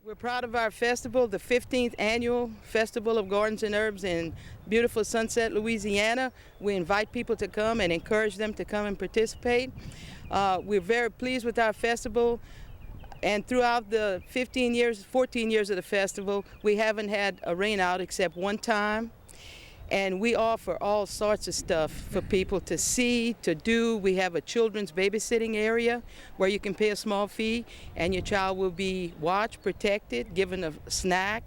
We're proud of our festival, the 15th annual Festival of Gardens and Herbs in beautiful Sunset, Louisiana. We invite people to come and encourage them to come and participate. We're very pleased with our festival, and throughout the 14 years of the festival, we haven't had a rain out except one time. And we offer all sorts of stuff for people to see, to do. We have a children's babysitting area where you can pay a small fee and your child will be watched, protected, given a snack.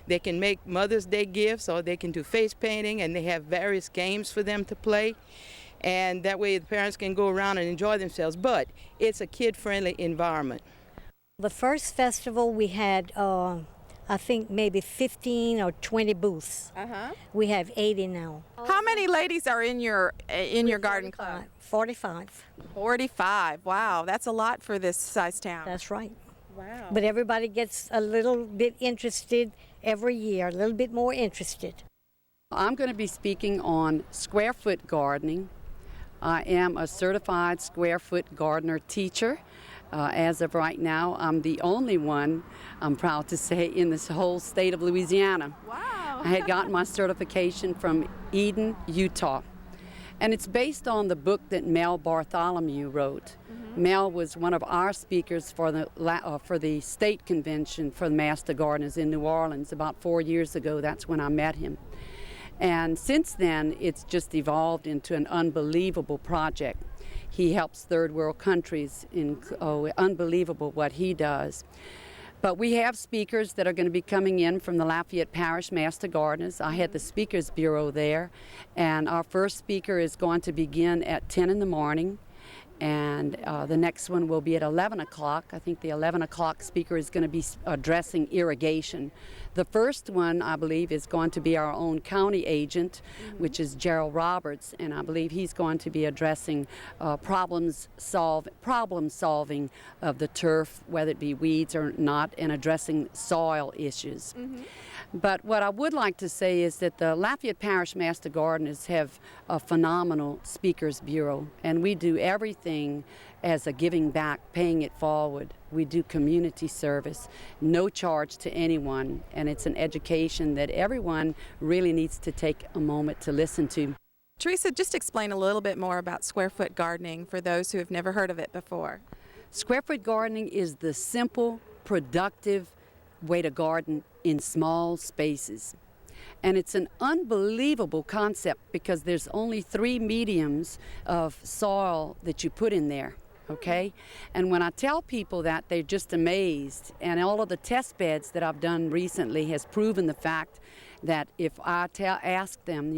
They can make Mother's Day gifts, or they can do face painting, and they have various games for them to play. And that way the parents can go around and enjoy themselves. But it's a kid-friendly environment. The first festival we had I think maybe 15 or 20 booths. We have 80 now. How many ladies are in your garden club? 45. 45. Wow, that's a lot for this size town. That's right. Wow. But everybody gets a little bit interested every year, a little bit more interested. I'm going to be speaking on square foot gardening. I am a certified square foot gardener teacher. As of right now, I'm the only one, I'm proud to say, in this whole state of Louisiana. Wow. I had gotten my certification from Eden, Utah. And it's based on the book that Mel Bartholomew wrote. Mel was one of our speakers for the state convention for the Master Gardeners in New Orleans about 4 years ago. That's when I met him. And since then, it's just evolved into an unbelievable project. He helps third world countries. Unbelievable what he does. But we have speakers that are going to be coming in from the Lafayette Parish Master Gardeners. I had the Speakers Bureau there, and our first speaker is going to begin at 10 in the morning. And the next one will be at 11 o'clock. I think the 11 o'clock speaker is going to be addressing irrigation. The first one, I believe, is going to be our own county agent, which is Gerald Roberts, and I believe he's going to be addressing problem solving of the turf, whether it be weeds or not, and addressing soil issues. But what I would like to say is that the Lafayette Parish Master Gardeners have a phenomenal speakers bureau, and we do everything as a giving back, paying it forward. We do community service, no charge to anyone, and it's an education that everyone really needs to take a moment to listen to. Teresa, just explain a little bit more about square foot gardening for those who have never heard of it before. Square foot gardening is the simple, productive way to garden in small spaces. And it's an unbelievable concept because there's only 3 mediums of soil that you put in there, okay? And when I tell people that, they're just amazed. And all of the test beds that I've done recently has proven the fact that if I ask them,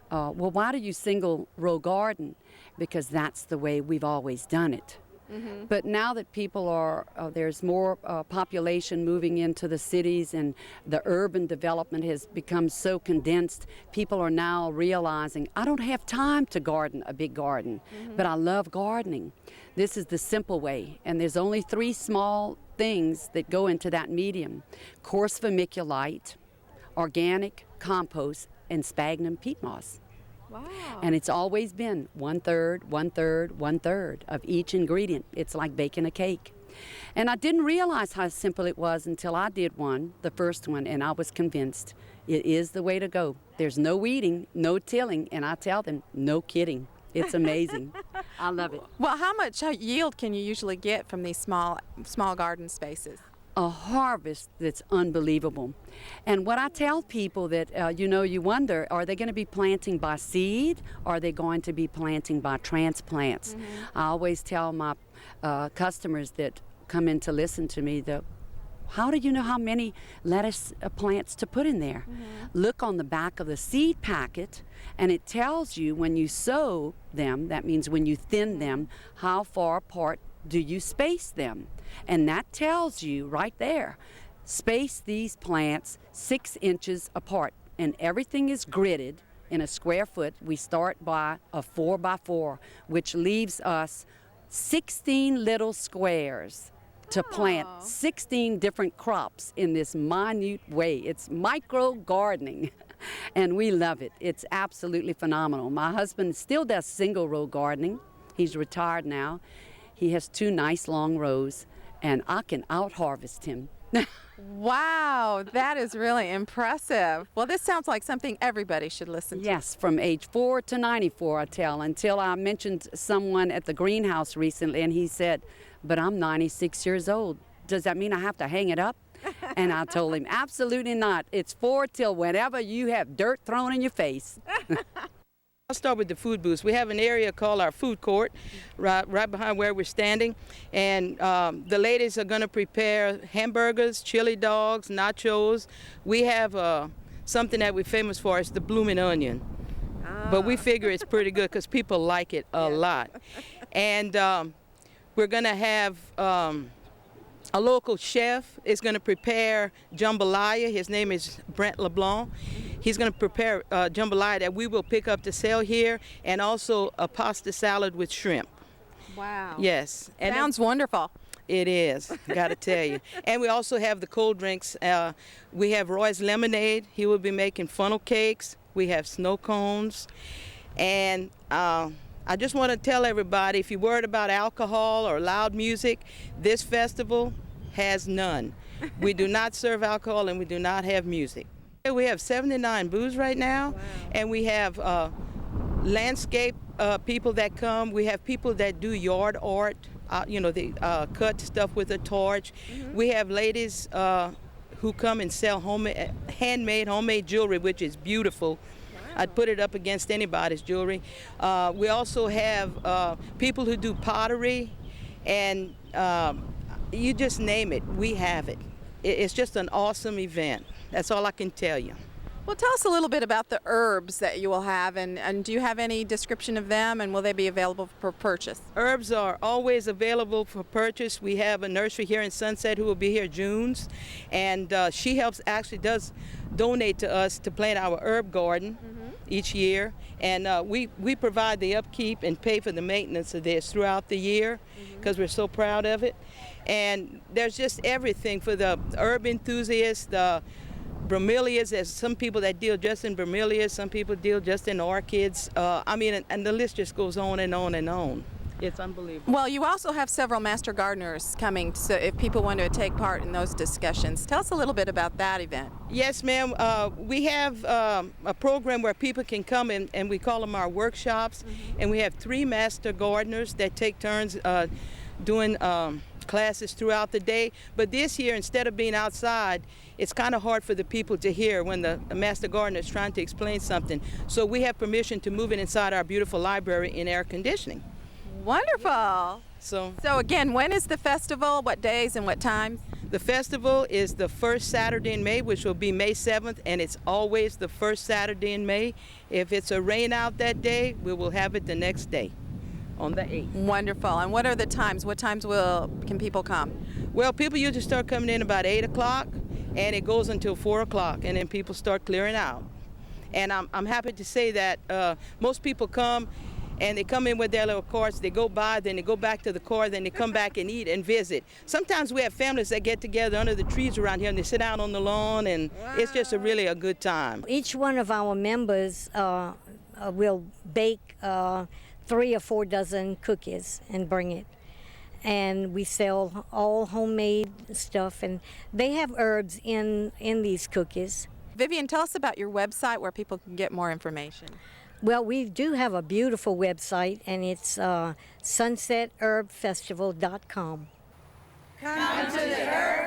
well, why do you single row garden? Because that's the way we've always done it. But now that people there's more population moving into the cities and the urban development has become so condensed, people are now realizing, I don't have time to garden a big garden, but I love gardening. This is the simple way, and there's only 3 small things that go into that medium: coarse vermiculite, organic compost, and sphagnum peat moss. Wow. And it's always been 1/3, 1/3, 1/3 of each ingredient. It's like baking a cake. And I didn't realize how simple it was until I did one, the first one, and I was convinced it is the way to go. There's no weeding, no tilling, and I tell them, no kidding. It's amazing. I love it. Well, how much yield can you usually get from these small garden spaces? A harvest that's unbelievable. And what I tell people that, you wonder, are they going to be planting by seed, or are they going to be planting by transplants? I always tell my customers that come in to listen to me, how do you know how many lettuce plants to put in there? Look on the back of the seed packet, and it tells you when you sow them, that means when you thin them, how far apart do you space them? And that tells you right there, space these plants 6 inches apart, and everything is gridded in a square foot. We start by a 4x4, which leaves us 16 little squares to plant 16 different crops in this minute way. It's micro gardening, and we love it. It's absolutely phenomenal. My husband still does single row gardening. He's retired now. He has 2 nice long rows, and I can out-harvest him. Wow, that is really impressive. Well, this sounds like something everybody should listen to. Yes, from age 4 to 94, I tell, until I mentioned someone at the greenhouse recently, and he said, but I'm 96 years old. Does that mean I have to hang it up? And I told him, absolutely not. It's 4 till whenever you have dirt thrown in your face. I'll start with the food booths. We have an area called our food court, right behind where we're standing, and the ladies are going to prepare hamburgers, chili dogs, nachos. We have something that we're famous for. It's the blooming onion, but we figure it's pretty good because people like it a lot. And we're going to have a local chef is going to prepare jambalaya. His name is Brent LeBlanc. He's going to prepare jambalaya that we will pick up to sell here, and also a pasta salad with shrimp. Wow. Yes. And sounds wonderful. It is, got to tell you. And we also have the cold drinks. We have Roy's Lemonade. He will be making funnel cakes. We have snow cones. And I just want to tell everybody, if you're worried about alcohol or loud music, this festival has none. We do not serve alcohol, and we do not have music. We have 79 booths right now. Wow. And we have landscape people that come. We have people that do yard art, they cut stuff with a torch. Mm-hmm. We have ladies who come and sell handmade homemade jewelry, which is beautiful. I'd put it up against anybody's jewelry. We also have people who do pottery, and you just name it, we have it. It's just an awesome event. That's all I can tell you. Well, tell us a little bit about the herbs that you will have, and do you have any description of them, and will they be available for purchase? Herbs are always available for purchase. We have a nursery here in Sunset who will be here June's, and she does donate to us to plant our herb garden each year, and we provide the upkeep and pay for the maintenance of this throughout the year because we're so proud of it. And there's just everything for the herb enthusiasts, the bromeliads. There's some people that deal just in bromeliads, some people deal just in orchids. And the list just goes on and on and on. It's unbelievable. Well, you also have several master gardeners coming, so if people want to take part in those discussions. Tell us a little bit about that event. Yes, ma'am. We have a program where people can come in, and we call them our workshops. And we have 3 master gardeners that take turns doing classes throughout the day. But this year, instead of being outside, it's kind of hard for the people to hear when the master gardener is trying to explain something. So we have permission to move it inside our beautiful library in air conditioning. Wonderful. So again, when is the festival? What days and what times? The festival is the first Saturday in May, which will be May 7th, and it's always the first Saturday in May. If it's a rain out that day, we will have it the next day on the 8th. Wonderful. And what are the times? What times can people come? Well, people usually start coming in about 8 o'clock, and it goes until 4 o'clock, and then people start clearing out. And I'm happy to say that most people come, and they come in with their little carts, they go by, then they go back to the car, then they come back and eat and visit. Sometimes we have families that get together under the trees around here, and they sit out on the lawn, and it's just really a good time. Each one of our members will bake 3 or 4 dozen cookies and bring it. And we sell all homemade stuff, and they have herbs in these cookies. Vivian, tell us about your website where people can get more information. Well, we do have a beautiful website, and it's sunsetherbfestival.com. Come to the herb